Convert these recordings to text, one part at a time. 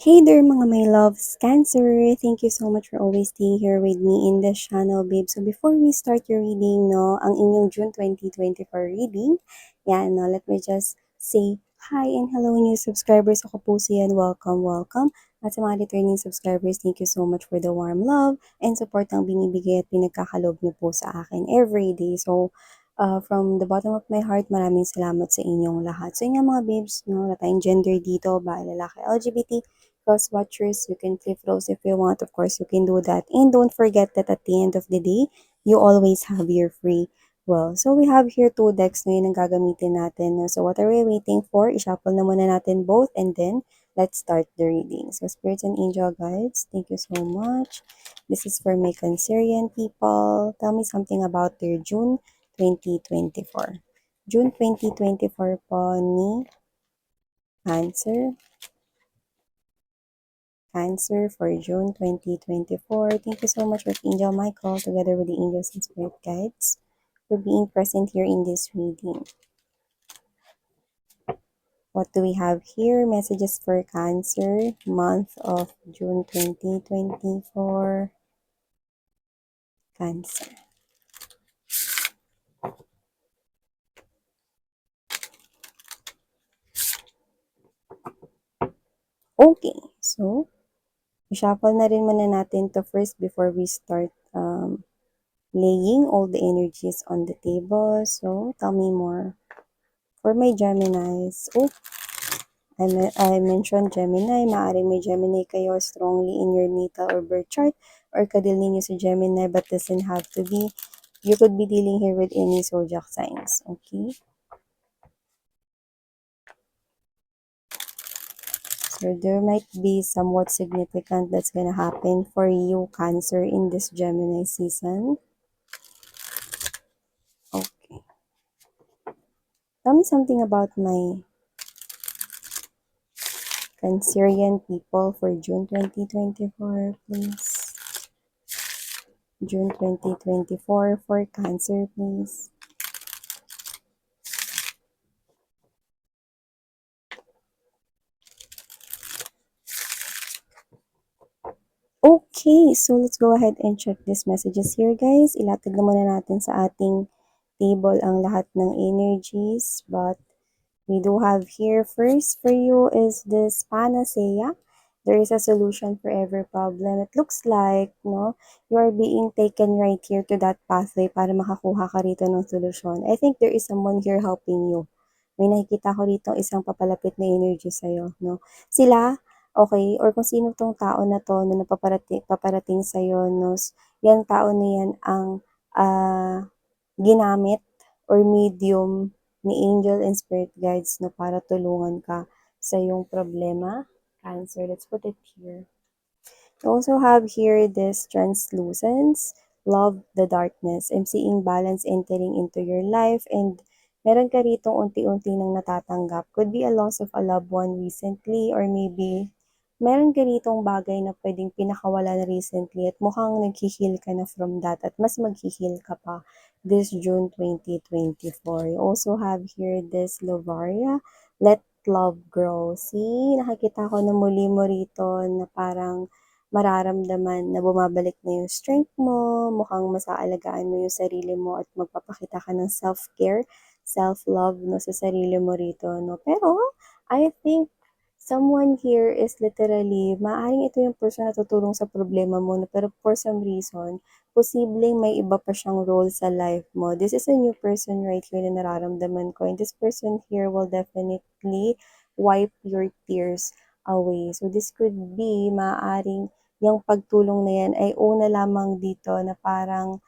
Hey there mga my loves, Cancer! Thank you so much for always staying here with me in this channel, babe. So before we start your reading, no, ang inyong June 2024 reading, yan, no, let me just say hi and hello new subscribers. Ako po siyan, welcome. At sa mga returning subscribers, thank you so much for the warm love and support ang binibigay at pinagkakalob niyo po sa akin every day. So, from the bottom of my heart, maraming salamat sa inyong lahat. So, yun nga mga babes, no, wala tayong gender dito, ba lalaki, LGBT, cross watchers, you can click those if you want. Of course, you can do that. And don't forget that at the end of the day, you always have your free will. So we have here two decks na yun ang gagamitin natin. No? So what are we waiting for? I-shuffle na muna natin both and then let's start the reading. So spirits and angel guides, thank you so much. This is for my Cancerian people. Tell me something about their June 2024. June 2024 po ni Cancer. Cancer for June 2024. Thank you so much, Archangel Michael, together with the angels and spirit guides, for being present here in this reading. What do we have here? Messages for Cancer, month of June 2024. Cancer. Okay, so, i-shuffle na rin muna natin to first before we start laying all the energies on the table. So, tell me more. For my Geminis, I mentioned Gemini, maaaring may Gemini kayo strongly in your natal or birth chart or kadil ninyo sa Gemini but doesn't have to be. You could be dealing here with any zodiac signs, okay? So there might be somewhat significant that's gonna happen for you, Cancer, in this Gemini season. Okay. Tell me something about my Cancerian people for June 2024, please. June 2024 for Cancer, please. Okay, so let's go ahead and check these messages here, guys. Ilatag na muna natin sa ating table ang lahat ng energies. But we do have here first for you is this panacea. There is a solution for every problem. It looks like, no, you are being taken right here to that pathway para makakuha ka rito ng solusyon. I think there is someone here helping you. May nakikita ko rito isang papalapit na energy sa'yo, no? Sila, okay, or kung sino tong tao na to na paparating sa'yo, no? Yan tao na yan ang ginamit or medium ni angel and spirit guides na para tulungan ka sa iyong problema. Cancer, let's put it here. We also have here this translucence, love the darkness. I'm seeing balance entering into your life and meron ka rito unti-unti nang natatanggap. Could be a loss of a loved one recently or maybe meron ka ritong bagay na pwedeng pinakawala na recently at mukhang nag-heal ka na from that at mas mag-heal ka pa this June 2024. You also have here this Lovaria, let love grow. See, nakikita ko na muli mo rito na parang mararamdaman na bumabalik na yung strength mo, mukhang mas aalagaan mo yung sarili mo at magpapakita ka ng self-care, self-love no, sa sarili mo rito. No? Pero, I think someone here is literally, maaaring ito yung person na tutulong sa problema mo, no? Pero for some reason, posibleng may iba pa siyang role sa life mo. This is a new person right here na nararamdaman ko. And this person here will definitely wipe your tears away. So this could be, maaaring yung pagtulong na yan ay una lamang dito na parang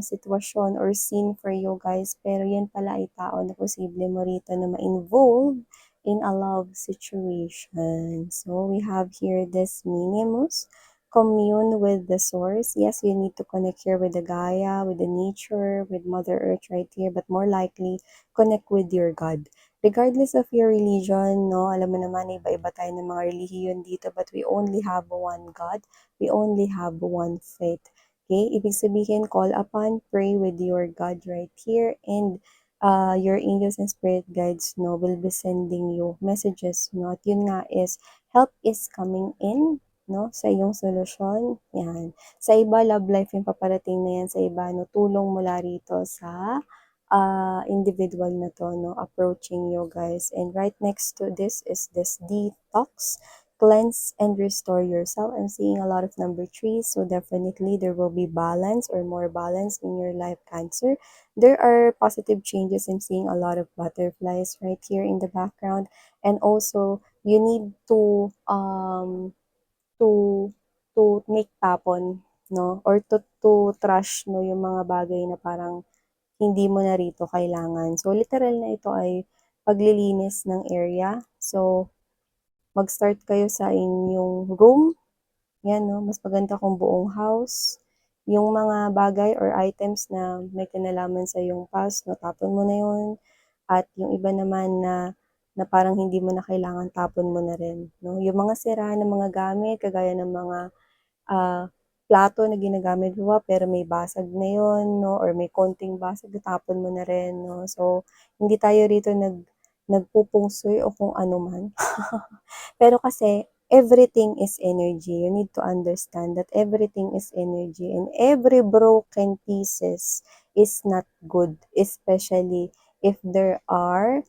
sitwasyon or scene for you guys. Pero yan pala ay tao na posible mo rito na ma-involve in a love situation. So we have here this minimus. Commune with the source. Yes, you need to connect here with the Gaia, with the nature, with Mother Earth right here, but more likely, connect with your God. Regardless of your religion, no, alam mo naman, iba-iba tayo ng mga relihiyon dito, but we only have one God. We only have one faith. Okay? Ibig sabihin, call upon, pray with your God right here, and your angels and spirit guides, no, will be sending you messages, no, at yun nga is help is coming in, no, sa iyong solusyon. Yan. Sa iba, love life yung paparating na yan. Sa iba, no, tulong mula rito sa individual na to, no, approaching you guys. And right next to this is this detox, cleanse and restore yourself. I'm seeing a lot of number 3, so definitely there will be balance or more balance in your life, Cancer. There are positive changes. I'm seeing a lot of butterflies right here in the background. And also, you need to make tapon, no, or to trash, no, yung mga bagay na parang hindi mo na rito kailangan. So, literal na ito ay paglilinis ng area. So, mag-start kayo sa inyong room. Yan, no? Mas maganda kung buong house. Yung mga bagay or items na may kinalaman sa yung past, no, tapon mo na yun. At yung iba naman na parang hindi mo na kailangan, tapon mo na rin. No? Yung mga sira ng mga gamit, kagaya ng mga ah, plato na ginagamit mo pa pero may basag na yun, no? Or may konting basag, tapon mo na rin, no? So, hindi tayo rito nagpupungsoy o kung ano man. Pero kasi, everything is energy. You need to understand that everything is energy and every broken pieces is not good, especially if there are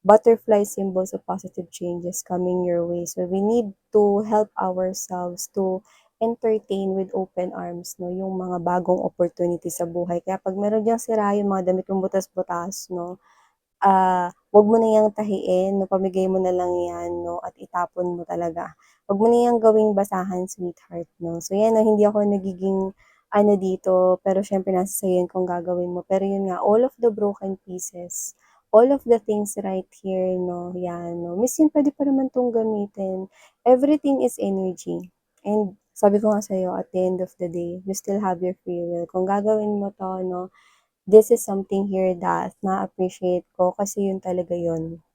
butterfly symbols of positive changes coming your way. So we need to help ourselves to entertain with open arms, no, yung mga bagong opportunity sa buhay. Kaya pag meron diyang sira yung mga damit mong butas-butas, no, wag mo na yang tahiin, no, pamigay mo na lang yan, no, at itapon mo talaga. Wag mo na yang gawing basahan, sweetheart, no. So yan, no, hindi ako nagiging ano dito, pero syempre nasa sa'yo yun kung gagawin mo. Pero yun nga, all of the broken pieces, all of the things right here, no, yan, no. Miss, yun, pwede pa naman tong gamitin. Everything is energy. And sabi ko nga sa'yo, at the end of the day, you still have your free will. Kung gagawin mo to, no, this is something here that na-appreciate ko kasi yun talaga yun.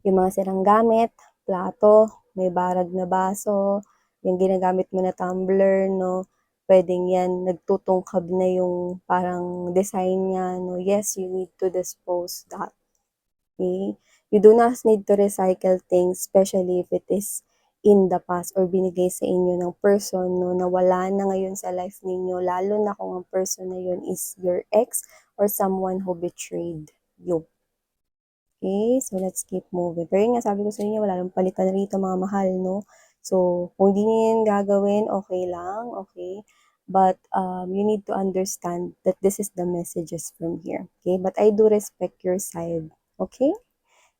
Yung mga sirang gamit, plato, may barag na baso, yung ginagamit mo na tumbler, no, pwedeng yan, nagtutungkab na yung parang design niya, no, yes, you need to dispose that. Okay? You do not need to recycle things, especially if it is in the past or binigay sa inyo ng person, no, na wala na ngayon sa life ninyo, lalo na kung ang person na yun is your ex or someone who betrayed you. Okay, so let's keep moving. Pero yun nga, sabi ko sa inyo, wala nang palitan rito, mga mahal, no? So, kung di nyo yan gagawin, okay lang, okay? But you need to understand that this is the messages from here, okay? But I do respect your side, okay?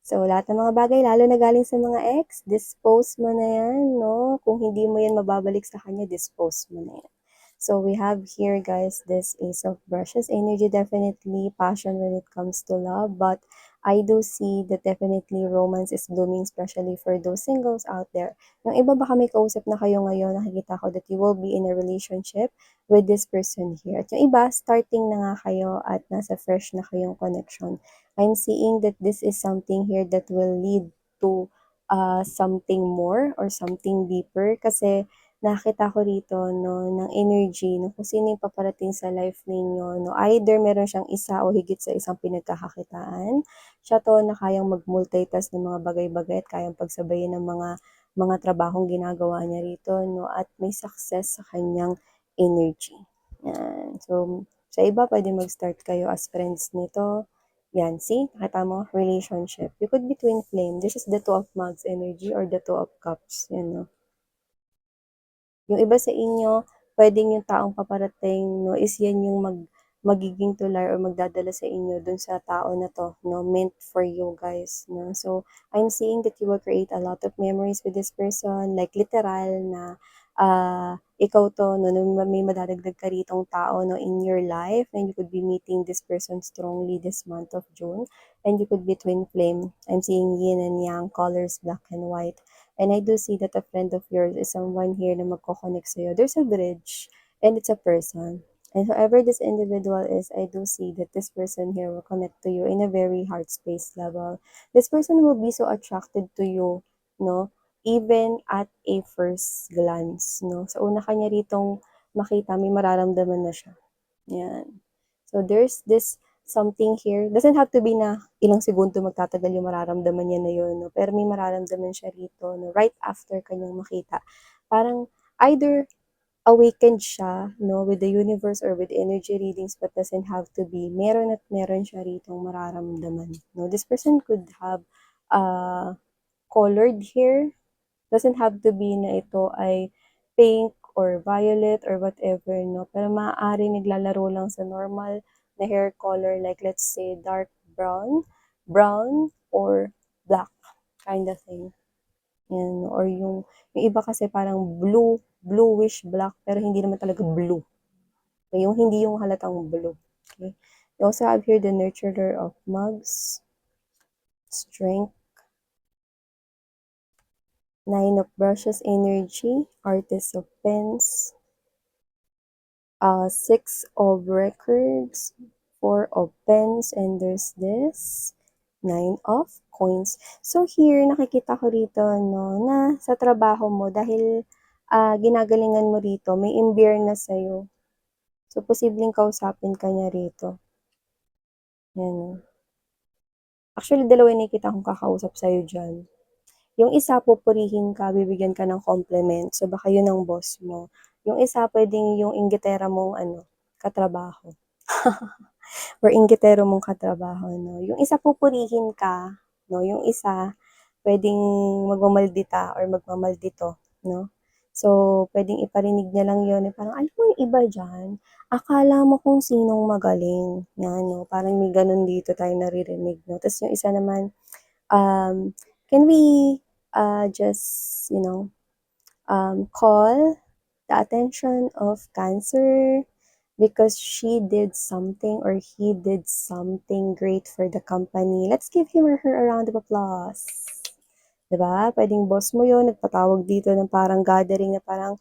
So, lahat ng mga bagay, lalo na galing sa mga ex, dispose mo na yan, no? Kung hindi mo yan mababalik sa kanya, dispose mo na yan. So, we have here, guys, this Ace of Brushes. Energy, definitely passion when it comes to love. But I do see that definitely romance is blooming, especially for those singles out there. Yung iba, baka may kausap na kayo ngayon, nakikita ko that you will be in a relationship with this person here. At yung iba, starting na nga kayo at nasa fresh na kayong connection. I'm seeing that this is something here that will lead to something more or something deeper kasi nakita ko rito, no, ng energy, no, kung sino yung paparating sa life ninyo, no, either meron siyang isa o higit sa isang pinagkakakitaan. Siya to na kayang mag-multitask ng mga bagay-bagay at kayang pagsabayin ng mga trabahong ginagawa niya rito, no, at may success sa kanyang energy. Yan. So, sa iba, pwede mag-start kayo as friends nito. Yan, see? Nakita mo? Relationship. You could be twin flame. This is the two of mugs energy or the two of cups. Yan, no? Yung iba sa inyo, puwedeng yung taong paparating, no, is yan yung magiging tulay or magdadala sa inyo dun sa tao na 'to, no, meant for you guys, no. So, I'm seeing that you will create a lot of memories with this person, like literal na, ikaw 'to, no, may madadagdag ka ritong tao, no, in your life, and you could be meeting this person strongly this month of June, and you could be twin flame. I'm seeing yin and yang, colors black and white. And I do see that a friend of yours is someone here na magko-connect sa'yo. There's a bridge, and it's a person. And whoever this individual is, I do see that this person here will connect to you in a very heart space level. This person will be so attracted to you, no? Even at a first glance, no? Sa una kanya ritong makita, may mararamdaman na siya. Yan. So there's this something here. Doesn't have to be na ilang segundo magtatagal yung mararamdaman niya na yun, no? Pero may mararamdaman siya rito, no? Right after kanyang makita. Parang either awakened siya, no, with the universe or with energy readings, but doesn't have to be. Meron at meron siya rito mararamdaman, no? This person could have colored hair. Doesn't have to be na ito ay pink or violet or whatever, no? Pero maaari naglalaro lang sa normal na hair color, like let's say dark brown or black kind of thing. Yan, or yung iba kasi parang bluish black, pero hindi naman talaga blue. Okay, yung hindi yung halatang blue. Okay. You also have here the nurturer of mugs, strength, nine of brushes energy, artist of pens, six of records, four of pens, and there's this nine of coins. So here, nakikita ko rito, no, na sa trabaho mo, dahil ginagalingan mo rito, may imbir na sa'yo. So, posibleng kausapin ka niya rito. Yan. Actually, dalawa yung nakikita kong kakausap sa'yo dyan. Yung isa, pupurihin ka, bibigyan ka ng compliment. So, baka yun ang boss mo. Yung isa, pwedeng yung inggitera mong katrabaho. Or inggitero mong katrabaho, no? Yung isa, pupurihin ka, no? Yung isa, pwedeng magmamaldita or magmamaldito, no? So, pwedeng iparinig niya lang yun. Parang, alam mo yung iba dyan, akala mo kung sinong magaling. Yan, no? Parang may ganun dito tayo naririnig, no? Tapos yung isa naman, can we just, call the attention of Cancer because she did something or he did something great for the company. Let's give him or her a round of applause. Diba? Pwedeng boss mo yun, nagpatawag dito ng parang gathering na parang,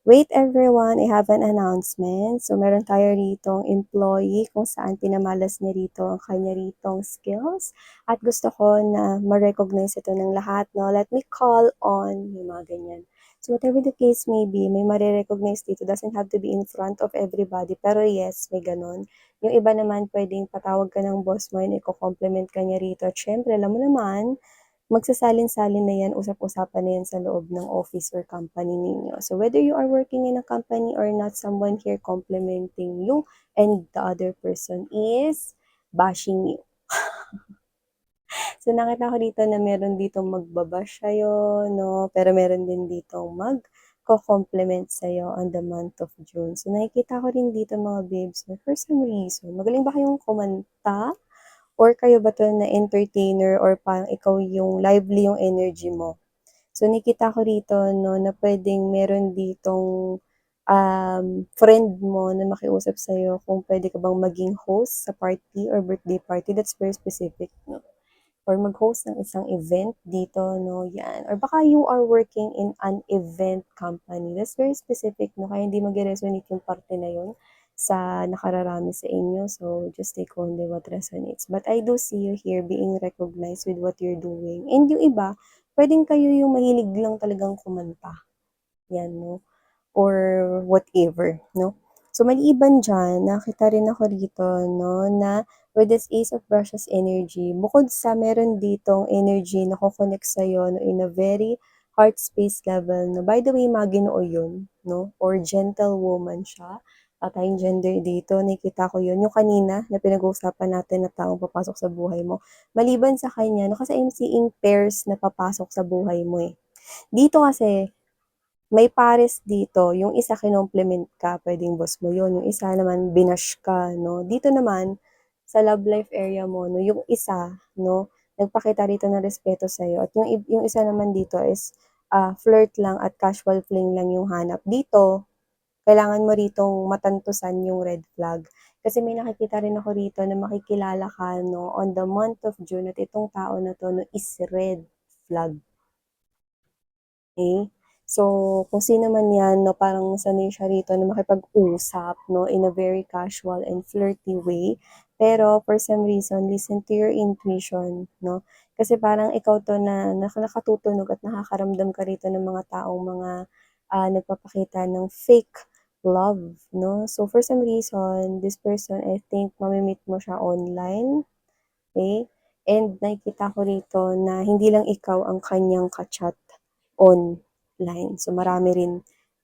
wait everyone, I have an announcement. So, meron tayo ritong employee kung saan pinamalas niya rito ang kanya ritong skills. At gusto ko na ma-recognize ito ng lahat, no? Let me call on, yung mga ganyan. So, whatever the case may be, may marirecognize dito. Doesn't have to be in front of everybody. Pero yes, may ganun. Yung iba naman, pwedeng patawag ka ng boss mo, yun, i-compliment ka niya rito. At syempre, alam mo naman, magsasalin-salin na yan, usap-usapan na yan sa loob ng office or company ninyo. So whether you are working in a company or not, someone here complimenting you and the other person is bashing you. So nakita ko dito na meron ditong magbabash sa'yo, no? Pero meron din ditong mag-compliment sa'yo on the month of June. So nakikita ko rin dito mga babes, for some reason, magaling ba kayong kumanta? Or kayo ba to na entertainer or parang ikaw yung lively yung energy mo? So, nakita ko rito, no, na pwedeng meron ditong friend mo na makiusap sa'yo kung pwede ka bang maging host sa party or birthday party. That's very specific, no? Or mag-host ng isang event dito, no? Yan. Or baka you are working in an event company. That's very specific, no? Kaya hindi mag-resonate yung parte na yun sa nakararami sa inyo. So, just take only what resonates. But I do see you here being recognized with what you're doing. And yung iba, pwedeng kayo yung mahilig lang talagang kumanta. Yan, no? Or whatever, no? So, maliban dyan, nakita rin ako rito, no, na with this Ace of Brushes energy, bukod sa meron ditong energy na kukonect sa'yo, no, in a very heart space level, no, by the way, maginoo yun, no, or gentlewoman siya, at tayong gender dito, nakita ko yun, yung kanina na pinag-uusapan natin na taong papasok sa buhay mo, maliban sa kanya, no, kasi I'm seeing pairs na papasok sa buhay mo eh. Dito kasi, may pares dito, yung isa kinomplement ka, pwedeng boss mo yun, yung isa naman binash ka, no? Dito naman, sa love life area mo, no, yung isa, no, nagpakita rito ng respeto sa'yo, at yung isa naman dito is, flirt lang at casual fling lang yung hanap. Dito, kailangan mo ritong matantusan yung red flag. Kasi may nakikita rin ako rito na makikilala ka, no, on the month of June, at itong tao na to, no, is red flag. Okay? So, kung sino man yan, no, parang sanay siya rito na makipag-usap, no, in a very casual and flirty way. Pero, for some reason, listen to your intuition, no? Kasi parang ikaw to na nakatutunog at nakakaramdam ka rito ng mga taong mga nagpapakita ng fake love, no? So, for some reason, this person, I think, mamimit mo siya online, okay? And nakikita ko rito na hindi lang ikaw ang kanyang ka-chat online. So, marami rin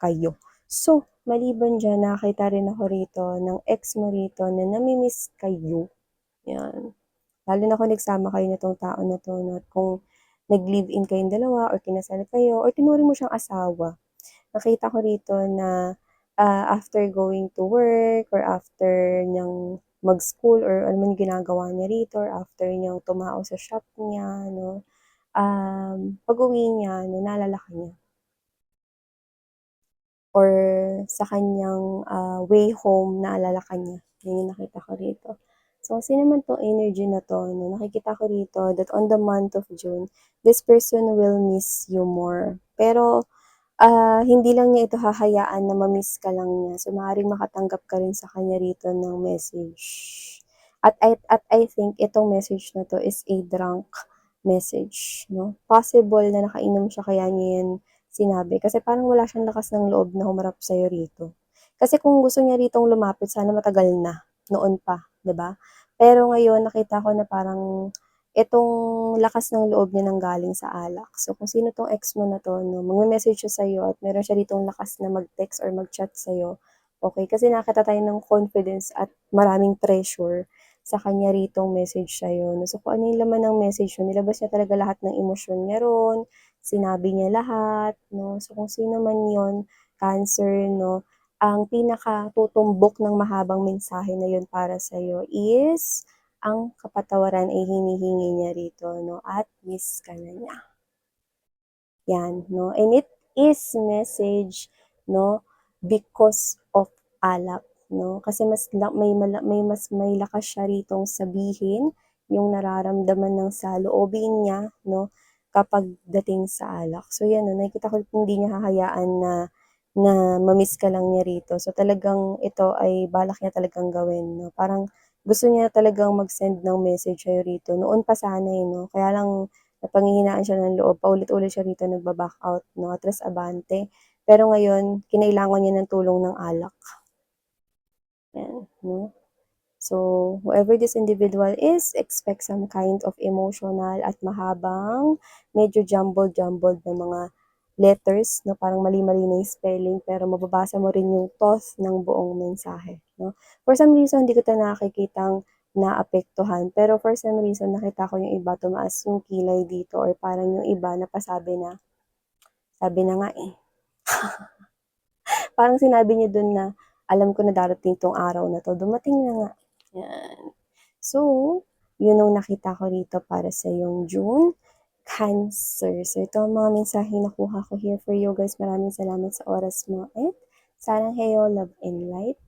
kayo. So, maliban dyan, nakakita rin ako rito ng ex mo rito na namimiss kayo. Yan. Lalo na kung nagsama kayo nitong tao na to, no? Kung nag-live-in kayong dalawa or kinasal kayo or tinuri mo siyang asawa. Nakita ko rito na after going to work or after niyang mag-school or ano man yung ginagawa niya rito or after niyang tumao sa shop niya, no, pag-uwi niya, no, naalala ka niya. Or sa kanyang way home, naalala ka niya. Yun yung nakita ko rito. So, sino man tong energy na to, no, nakikita ko rito that on the month of June, this person will miss you more. Pero, hindi lang niya ito hahayaan na ma-miss ka lang niya. So, maaaring makatanggap ka rin sa kanya rito ng message. At I think itong message na to is a drunk message, no? Possible na nakainom siya kaya niya yan sinabi. Kasi parang wala siyang lakas ng loob na humarap sa'yo rito. Kasi kung gusto niya ritong lumapit, sana matagal na. Noon pa, 'di ba? Pero ngayon, nakita ko na parang itong lakas ng loob niya nanggaling sa alak. So, kung sino 'tong ex mo na 'to 'no, magme-message siya sa'yo at meron siya ditong lakas na mag-text or mag-chat sa'yo, okey. Kasi nakakita tayo ng confidence at maraming pressure sa kanya ritong message sa'yo 'no. So, kung ano yung laman ng message mo, nilabas niya talaga lahat ng emosyon niya ron, sinabi niya lahat 'no. So, kung sino man yon, Cancer 'no, ang pinakatutumbok ng mahabang mensahe na yun para sa'yo is ang kapatawaran ay hinihingi niya rito 'no, at miss ka na niya. Yan 'no, and it is message 'no, because of alak 'no, kasi may lakas siya ritong sabihin yung nararamdaman ng saloobin niya 'no, kapag dating sa alak. So yan 'no, nakikita ko hindi niya hahayaan na na ma-miss ka lang niya rito. So talagang ito ay balak niya talagang gawin 'no, parang gusto niya talagang mag-send ng message sa'yo rito. Noon pa sana, eh, 'no, kaya lang napanghihinaan siya ng loob, paulit-ulit siya rito nagba-back out 'no, atras abante. Pero ngayon kinailangan niya ng tulong ng alak, 'yan 'no. So, whoever this individual is, expect some kind of emotional at mahabang, medyo jumbled-jumbled na mga letters na parang mali-mali na yung spelling pero mababasa mo rin yung thought ng buong mensahe, 'no. For some reason, hindi ko 'to nakikitang naapektuhan, pero for some reason nakita ko yung iba tumaas yung kilay dito or parang yung iba napasabi na, "Sabi na nga, eh." Parang sinabi niya dun na, "Alam ko na darating 'tong araw na 'to, dumating na nga." 'Yan. So, yun ang nakita ko rito para sa iyong June, Cancer. So, ito ang mga mensaheng nakuha ko here for you guys. Maraming salamat sa oras mo at sarang heyo, love and light.